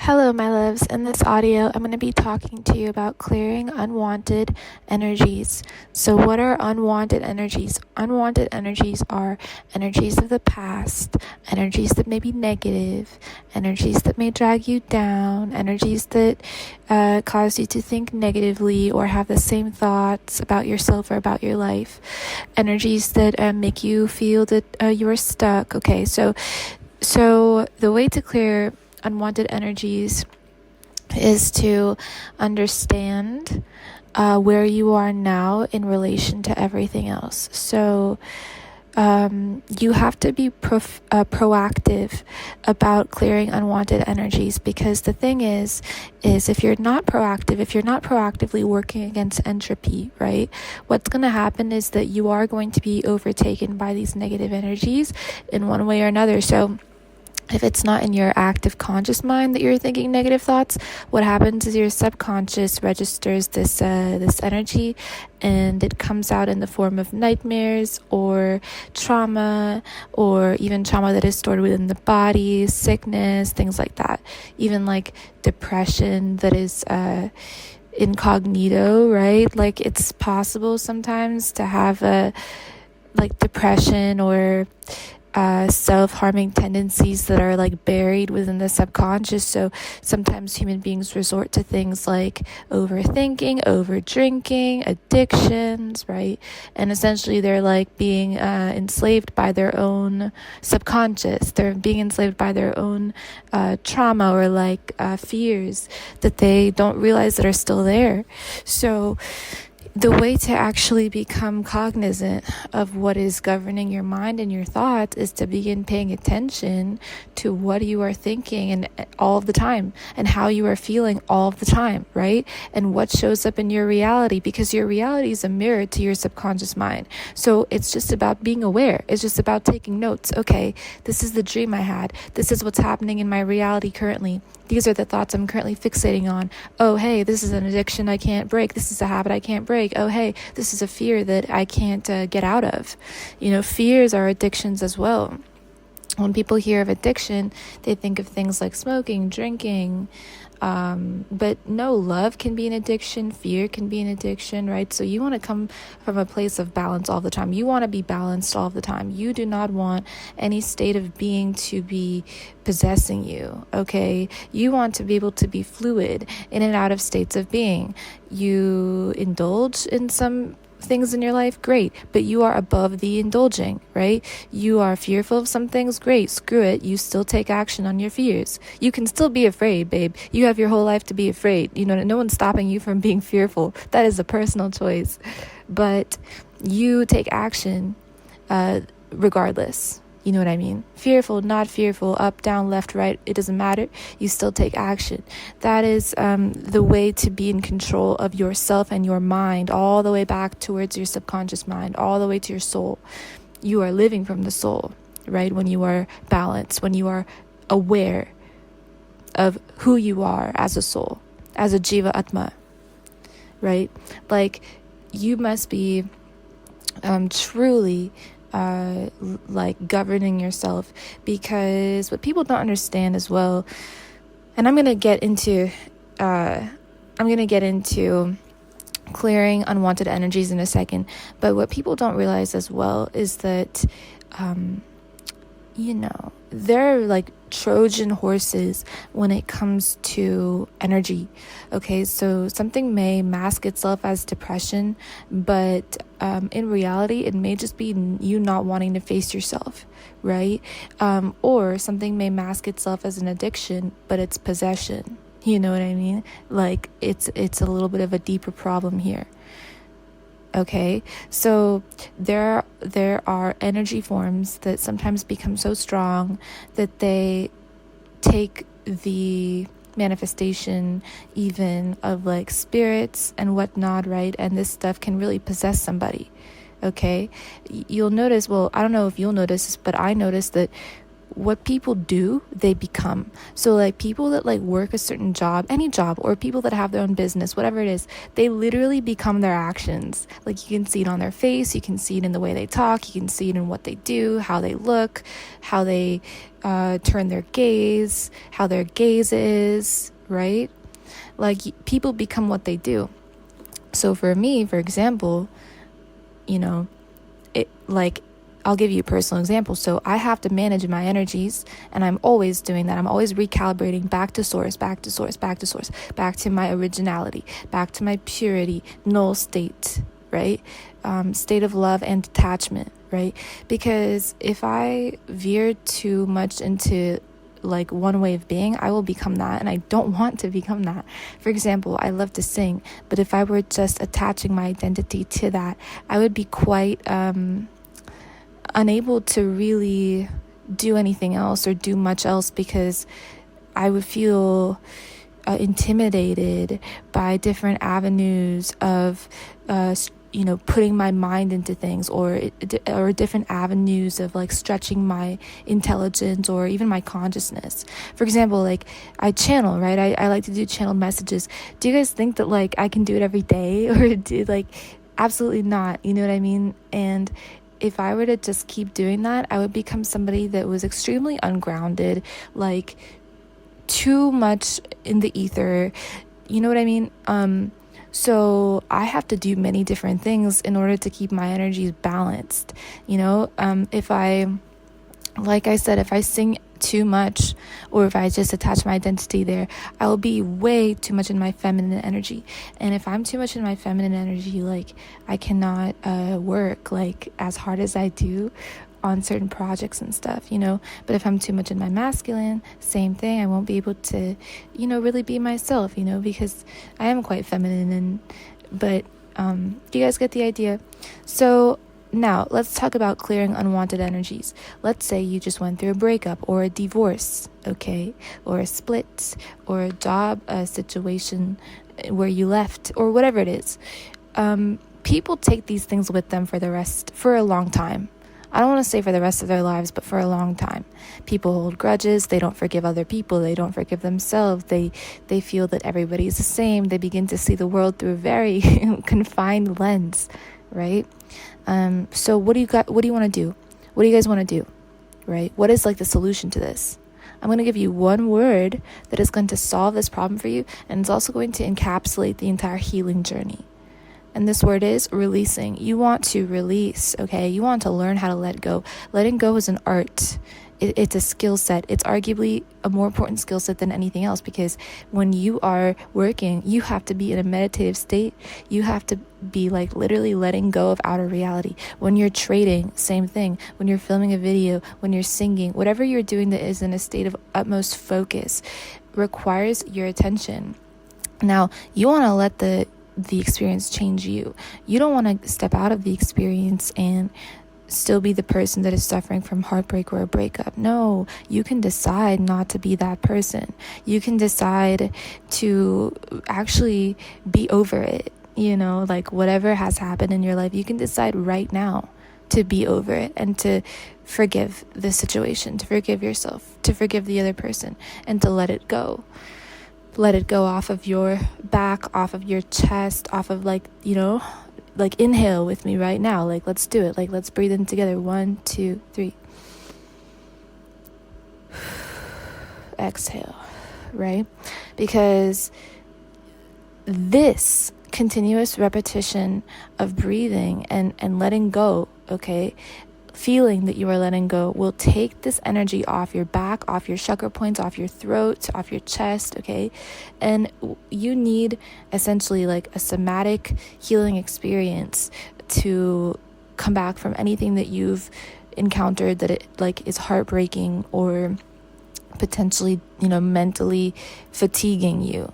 Hello, my loves. In this audio, I'm going to be talking to you about clearing unwanted energies. So, what are unwanted energies? Unwanted energies are energies of the past, energies that may be negative, energies that may drag you down, energies that cause you to think negatively or have the same thoughts about yourself or about your life, energies that make you feel that you're stuck. Okay, so the way to clear unwanted energies is to understand where you are now in relation to everything else. So you have to be proactive about clearing unwanted energies, because the thing is if you're not proactively working against entropy, right, what's going to happen is that you are going to be overtaken by these negative energies in one way or another. So if it's not in your active conscious mind that you're thinking negative thoughts, what happens is your subconscious registers this energy, and it comes out in the form of nightmares or trauma, or even trauma that is stored within the body, sickness, things like that. Even like depression that is incognito, right? Like it's possible sometimes to have like depression or self-harming tendencies that are like buried within the subconscious. So sometimes human beings resort to things like overthinking, over-drinking, addictions, right? And essentially they're like being enslaved by their own subconscious. They're being enslaved by their own trauma or like fears that they don't realize that are still there. So the way to actually become cognizant of what is governing your mind and your thoughts is to begin paying attention to what you are thinking and all of the time, and how you are feeling all of the time, right? And what shows up in your reality, because your reality is a mirror to your subconscious mind. So it's just about being aware. It's just about taking notes. Okay, this is the dream I had. This is what's happening in my reality currently. These are the thoughts I'm currently fixating on. Oh, hey, this is an addiction I can't break. This is a habit I can't break. Oh, hey, this is a fear that I can't get out of. You know, fears are addictions as well. When people hear of addiction, they think of things like smoking, drinking, but no, love can be an addiction, fear can be an addiction, right? So you want to come from a place of balance all the time. You want to be balanced all the time. You do not want any state of being to be possessing you, okay? You want to be able to be fluid in and out of states of being. You indulge in some things in your life, great, but you are above the indulging, right? You are fearful of some things, great, screw it, you still take action on your fears. You can still be afraid, babe. You have your whole life to be afraid. You know, no one's stopping you from being fearful. That is a personal choice, but you take action regardless. You know what I mean? Fearful, not fearful, up, down, left, right, it doesn't matter. You still take action. That is the way to be in control of yourself and your mind, all the way back towards your subconscious mind, all the way to your soul. You are living from the soul, right? When you are balanced, when you are aware of who you are as a soul, as a Jiva Atma, right? Like, you must be truly like governing yourself, because what people don't understand as well, and I'm gonna get into clearing unwanted energies in a second, but what people don't realize as well is that they're like Trojan horses when it comes to energy. Okay, so something may mask itself as depression, but in reality, it may just be you not wanting to face yourself, right? Or something may mask itself as an addiction, but it's possession. You know what I mean? Like it's a little bit of a deeper problem here. Okay, so there are energy forms that sometimes become so strong that they take the manifestation even of like spirits and whatnot, right? And this stuff can really possess somebody. Okay, you'll notice, well, I don't know if you'll notice this, but I noticed that what people do, they become. So like people that like work a certain job, any job, or people that have their own business, whatever it is, they literally become their actions. Like you can see it on their face, you can see it in the way they talk, you can see it in what they do, how they look, how they turn their gaze, how their gaze is, right? Like people become what they do. So for me, for example, it like I'll give you a personal example. So I have to manage my energies, and I'm always doing that. I'm always recalibrating back to source, back to source, back to source, back to my originality, back to my purity, null state, right? State of love and detachment, right? Because if I veer too much into like one way of being, I will become that, and I don't want to become that. For example, I love to sing, but if I were just attaching my identity to that, I would be quite unable to really do anything else or do much else, because I would feel intimidated by different avenues of putting my mind into things, or different avenues of like stretching my intelligence or even my consciousness. For example, like I channel, right? I like to do channeled messages. Do you guys think that like I can do it every day, or do like absolutely not? You know what I mean? And if I were to just keep doing that, I would become somebody that was extremely ungrounded, like too much in the ether. You know what I mean? So I have to do many different things in order to keep my energies balanced. If like I said, if I sing too much, or if I just attach my identity there, I will be way too much in my feminine energy. And if I'm too much in my feminine energy, like I cannot work like as hard as I do on certain projects and stuff, but if I'm too much in my masculine, same thing. I won't be able to, really be myself, because I am quite feminine. But do you guys get the idea? So now, let's talk about clearing unwanted energies. Let's say you just went through a breakup or a divorce, okay? Or a split, or a job situation where you left, or whatever it is. People take these things with them for a long time. I don't want to say for the rest of their lives, but for a long time. People hold grudges. They don't forgive other people. They don't forgive themselves. They feel that everybody is the same. They begin to see the world through a very confined lens, right? So what do you want to do? What do you guys want to do, right? What is like the solution to this? I'm going to give you one word that is going to solve this problem for you, and it's also going to encapsulate the entire healing journey. And this word is releasing. You want to release, okay? You want to learn how to let go. Letting go is an art. It's a skill set. It's arguably a more important skill set than anything else, because when you are working, you have to be in a meditative state. You have to be like literally letting go of outer reality. When you're trading, same thing. When you're filming a video, when you're singing, whatever you're doing that is in a state of utmost focus requires your attention. Now, you want to let the experience change you. You don't want to step out of the experience and still be the person that is suffering from heartbreak or a breakup. No, you can decide not to be that person. You can decide to actually be over it. Like whatever has happened in your life, you can decide right now to be over it and to forgive the situation, to forgive yourself, to forgive the other person, and to let it go. Let it go off of your back, off of your chest, off of like inhale with me right now. Like, let's do it. Like, let's breathe in together. 1, 2, 3. Exhale, right? Because this continuous repetition of breathing and letting go, okay, feeling that you are letting go will take this energy off your back, off your chakra points, off your throat, off your chest, okay? And you need essentially like a somatic healing experience to come back from anything that you've encountered that it like is heartbreaking or potentially, mentally fatiguing you.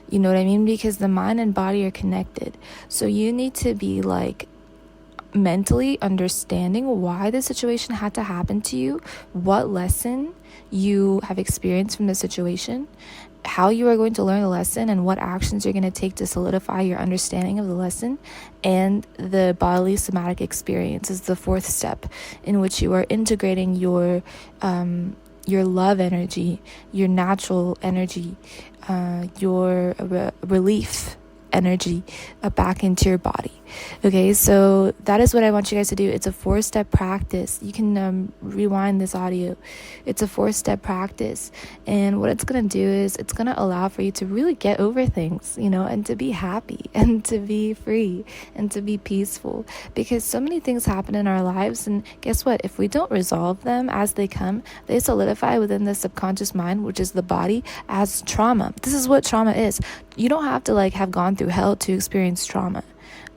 You know what I mean? Because the mind and body are connected. So you need to be like mentally understanding why the situation had to happen to you, what lesson you have experienced from the situation, how you are going to learn the lesson, and what actions you're going to take to solidify your understanding of the lesson. And the bodily somatic experience is the fourth step, in which you are integrating your love energy, your natural energy, your relief energy back into your body. Okay, so that is what I want you guys to do. It's a 4-step practice. You can rewind this audio. It's a 4-step practice, and what it's going to do is it's going to allow for you to really get over things, and to be happy and to be free and to be peaceful, because so many things happen in our lives, and guess what? If we don't resolve them as they come, they solidify within the subconscious mind, which is the body, as trauma. This is what trauma is. You don't have to have gone through hell to experience trauma.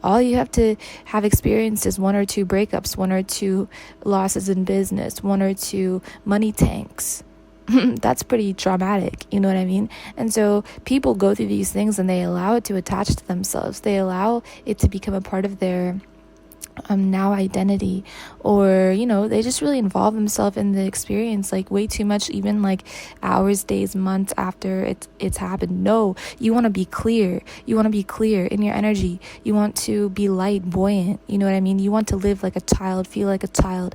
All you have to have experienced is 1 or 2 breakups, 1 or 2 losses in business, 1 or 2 money tanks. That's pretty traumatic, you know what I mean? And so people go through these things and they allow it to attach to themselves. They allow it to become a part of their now identity, or they just really involve themselves in the experience way too much, even hours, days, months after it's happened. No, you want to be clear. You want to be clear in your energy. You want to be light, buoyant, you know what I mean? You want to live like a child, feel like a child.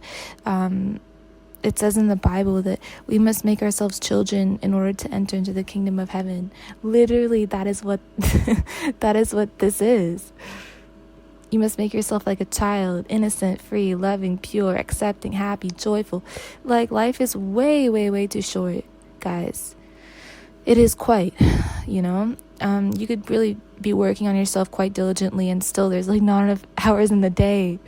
It says in the Bible that we must make ourselves children in order to enter into the kingdom of heaven. Literally, that is what that is what this is. You must make yourself like a child, innocent, free, loving, pure, accepting, happy, joyful. Life is way, way, way too short, guys. It is quite, you could really be working on yourself quite diligently, and still there's not enough hours in the day,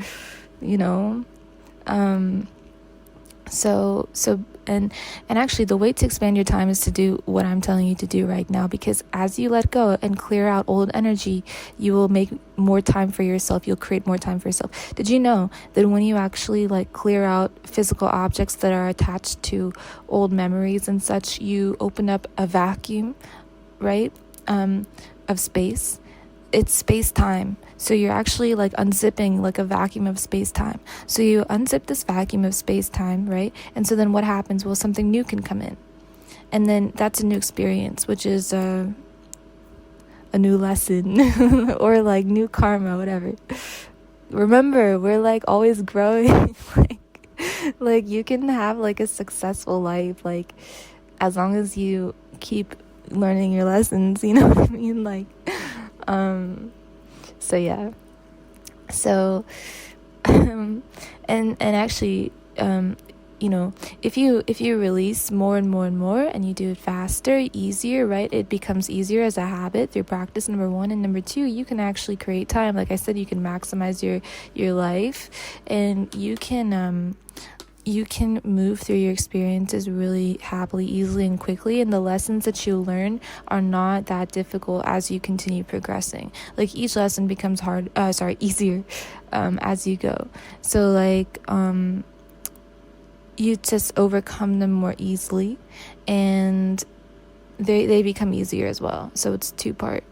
And actually, the way to expand your time is to do what I'm telling you to do right now, because as you let go and clear out old energy, you will make more time for yourself. You'll create more time for yourself. Did you know that when you actually clear out physical objects that are attached to old memories and such, you open up a vacuum, right, of space? It's space-time. So you're actually unzipping a vacuum of space-time. So you unzip this vacuum of space-time, right? And so then what happens? Well, something new can come in. And then that's a new experience, which is a new lesson or new karma, whatever. Remember, we're always growing. You can have a successful life as long as you keep learning your lessons, you know what I mean? So yeah. So and actually if you release more and more and more, and you do it faster, easier, right? It becomes easier as a habit through practice, number 1. And number 2, you can actually create time. Like I said, you can maximize your life, and you can move through your experiences really happily, easily, and quickly. And the lessons that you learn are not that difficult as you continue progressing. Each lesson becomes easier as you go. So you just overcome them more easily, and they become easier as well. So it's 2-part.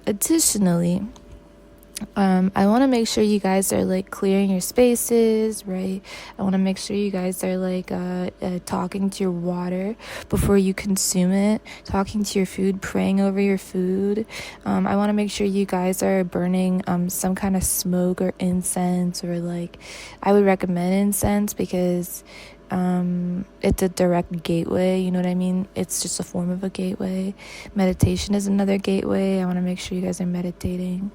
Additionally, I want to make sure you guys are clearing your spaces, right? I want to make sure you guys are talking to your water before you consume it, talking to your food, praying over your food. I want to make sure you guys are burning some kind of smoke or incense, or I would recommend incense, because it's a direct gateway, you know what I mean? It's just a form of a gateway. Meditation is another gateway. I want to make sure you guys are meditating.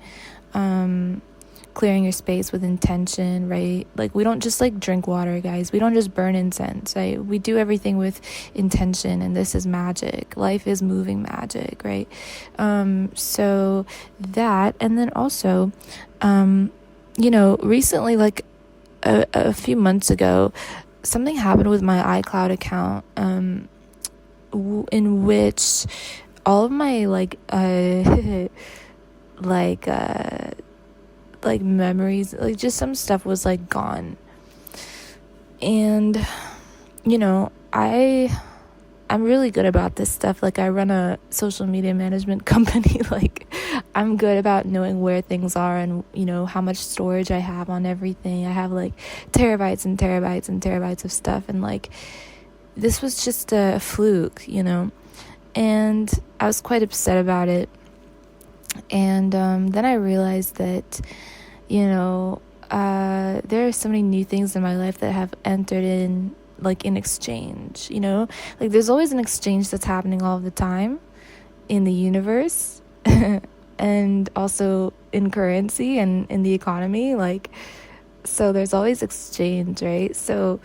Clearing your space with intention, right? We don't just drink water, guys. We don't just burn incense, right? We do everything with intention, and this is magic. Life is moving magic, right? So that, and then also, recently, a few months ago, something happened with my iCloud account, in which all of my memories, just some stuff was gone. And I I'm really good about this stuff. Like, I run a social media management company. Like, I'm good about knowing where things are and, how much storage I have on everything. I have, like, terabytes and terabytes and terabytes of stuff. And, like, this was just a fluke, And I was quite upset about it. And then I realized that, there are so many new things in my life that have entered in, like, in exchange, like there's always an exchange that's happening all the time in the universe and also in currency and in the economy, like, so there's always exchange, right? So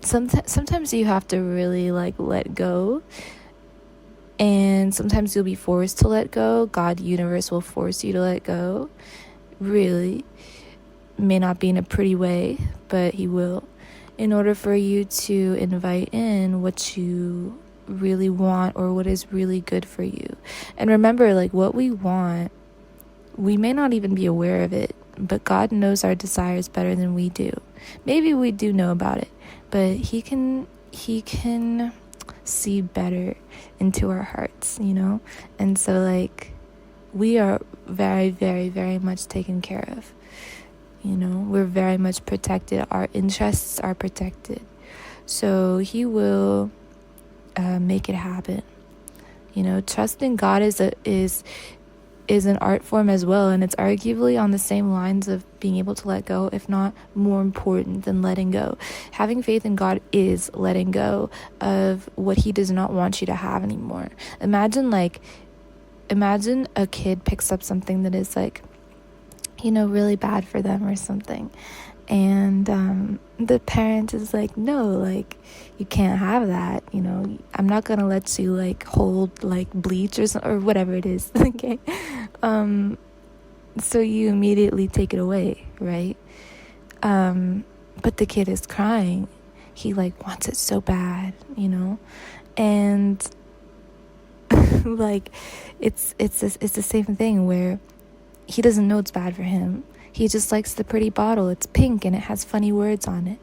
sometimes you have to really, like, let go, and sometimes you'll be forced to let go. God, universe will force you to let go, really. May not be in a pretty way, but he will, in order for you to invite in what you really want or what is really good for you. And remember, like, what we want, we may not even be aware of it, but God knows our desires better than we do. Maybe we do know about it, but he can see better into our hearts, And so, like, we are very, very, very much taken care of. We're very much protected. Our interests are protected. So he will make it happen. Trusting God is an art form as well, and it's arguably on the same lines of being able to let go, if not more important than letting go. Having faith in God is letting go of what he does not want you to have anymore. Imagine a kid picks up something that is, like, really bad for them or something, and the parent is like, no, like, you can't have that, I'm not gonna let you, like, hold, like, bleach or whatever it is. Okay. So you immediately take it away, right? But the kid is crying. He, like, wants it so bad, and like, it's the same thing where he doesn't know it's bad for him. He just likes the pretty bottle. It's pink and it has funny words on it,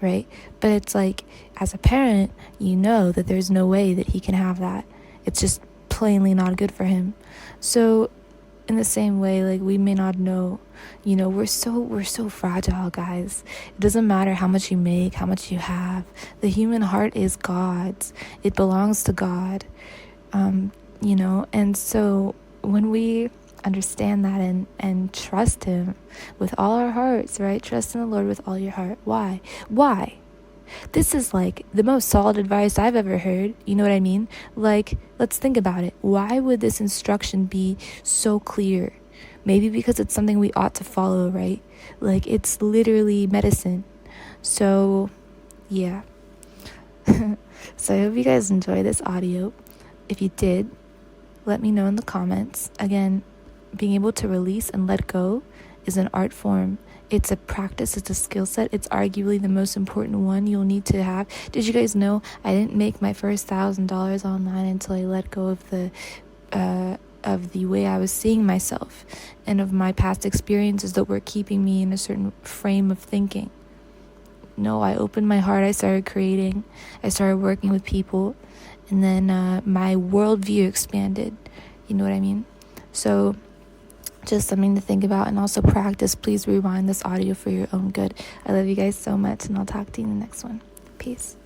right? But it's like, as a parent, that there's no way that he can have that. It's just plainly not good for him. So in the same way, like, we may not know, we're so fragile, guys. It doesn't matter how much you make, how much you have. The human heart is God's. It belongs to God. And so when we understand that and trust him with all our hearts, right? Trust in the Lord with all your heart. Why? This is, like, the most solid advice I've ever heard. You know what I mean? Like, let's think about it. Why would this instruction be so clear? Maybe because it's something we ought to follow, right? Like, it's literally medicine. So, yeah. So I hope you guys enjoy this audio. If you did, let me know in the comments. Again, being able to release and let go is an art form. It's a practice. It's a skill set. It's arguably the most important one you'll need to have. Did you guys know I didn't make my first $1,000 online until I let go of the way I was seeing myself and of my past experiences that were keeping me in a certain frame of thinking? No, I opened my heart. I started creating. I started working with people. And then my worldview expanded. You know what I mean? So just something to think about and also practice. Please rewind this audio for your own good. I love you guys so much, and I'll talk to you in the next one. Peace.